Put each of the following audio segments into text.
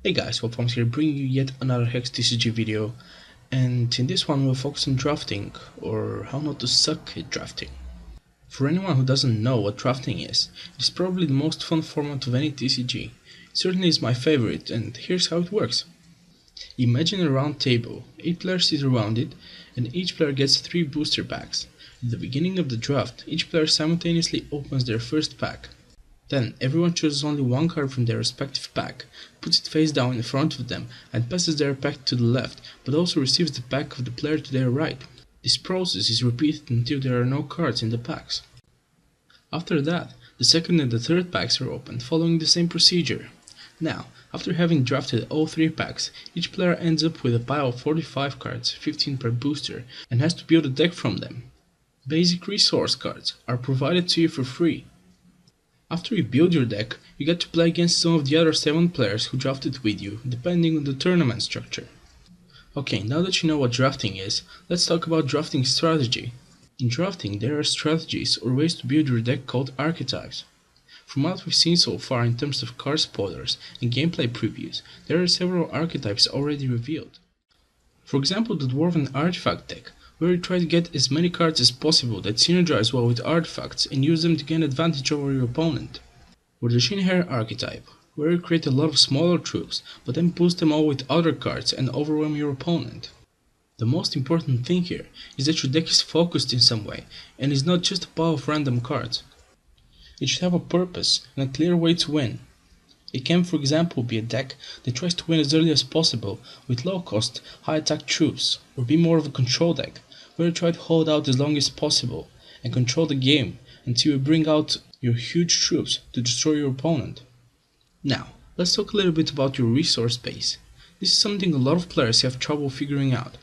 Hey guys, Wolfams here, bringing you yet another HEX TCG video, and in this one we'll focus on drafting, or how not to suck at drafting. For anyone who doesn't know what drafting is, it is probably the most fun format of any TCG. It certainly is my favorite, and here's how it works. Imagine a round table, 8 players sit around it, and each player gets 3 booster packs. At the beginning of the draft, each player simultaneously opens their first pack. Then, everyone chooses only one card from their respective pack, puts it face down in front of them, and passes their pack to the left, but also receives the pack of the player to their right. This process is repeated until there are no cards in the packs. After that, the second and the third packs are opened, following the same procedure. Now, after having drafted all 3 packs, each player ends up with a pile of 45 cards, 15 per booster, and has to build a deck from them. Basic resource cards are provided to you for free. After you build your deck, you get to play against some of the other 7 players who drafted with you, depending on the tournament structure. Okay, now that you know what drafting is, let's talk about drafting strategy. In drafting, there are strategies or ways to build your deck called archetypes. From what we've seen so far in terms of card spoilers and gameplay previews, there are several archetypes already revealed. For example, the Dwarven Artifact deck, where you try to get as many cards as possible that synergize well with artifacts and use them to gain advantage over your opponent. Or the Shinhair archetype, where you create a lot of smaller troops, but then boost them all with other cards and overwhelm your opponent. The most important thing here is that your deck is focused in some way, and is not just a pile of random cards. It should have a purpose and a clear way to win. It can, for example, be a deck that tries to win as early as possible with low cost, high attack troops, or be more of a control deck, where you try to hold out as long as possible and control the game until you bring out your huge troops to destroy your opponent. Now, let's talk a little bit about your resource base. This is something a lot of players have trouble figuring out.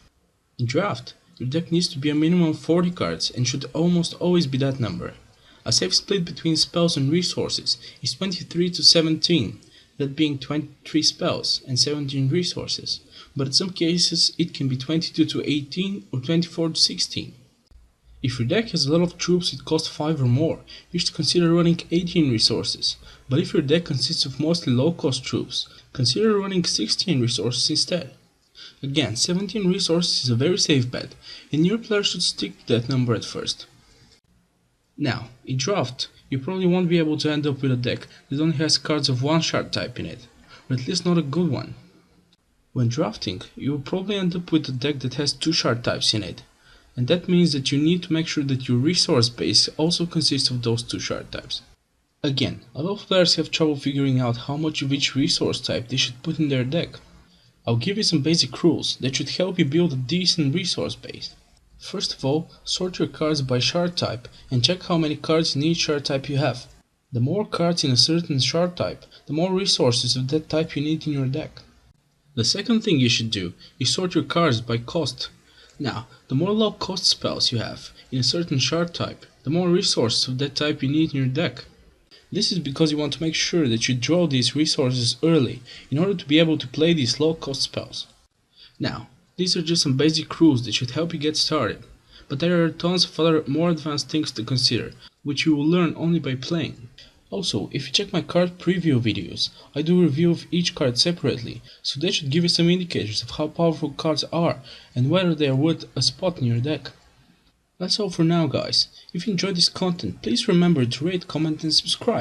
In draft, your deck needs to be a minimum of 40 cards and should almost always be that number. A safe split between spells and resources is 23 to 17, that being 23 spells and 17 resources, but in some cases it can be 22 to 18 or 24 to 16. If your deck has a lot of troops that cost 5 or more, you should consider running 18 resources, but if your deck consists of mostly low cost troops, consider running 16 resources instead. Again, 17 resources is a very safe bet, and your player should stick to that number at first. Now, in draft, you probably won't be able to end up with a deck that only has cards of one shard type in it, or at least not a good one. When drafting, you will probably end up with a deck that has 2 shard types in it, and that means that you need to make sure that your resource base also consists of those 2 shard types. Again, a lot of players have trouble figuring out how much of each resource type they should put in their deck. I'll give you some basic rules that should help you build a decent resource base. First of all, sort your cards by shard type and check how many cards in each shard type you have. The more cards in a certain shard type, the more resources of that type you need in your deck. The second thing you should do is sort your cards by cost. Now, the more low cost spells you have in a certain shard type, the more resources of that type you need in your deck. This is because you want to make sure that you draw these resources early in order to be able to play these low cost spells. Now, these are just some basic rules that should help you get started, but there are tons of other more advanced things to consider, which you will learn only by playing. Also, if you check my card preview videos, I do a review of each card separately, so that should give you some indicators of how powerful cards are and whether they are worth a spot in your deck. That's all for now, guys. If you enjoyed this content, please remember to rate, comment and subscribe.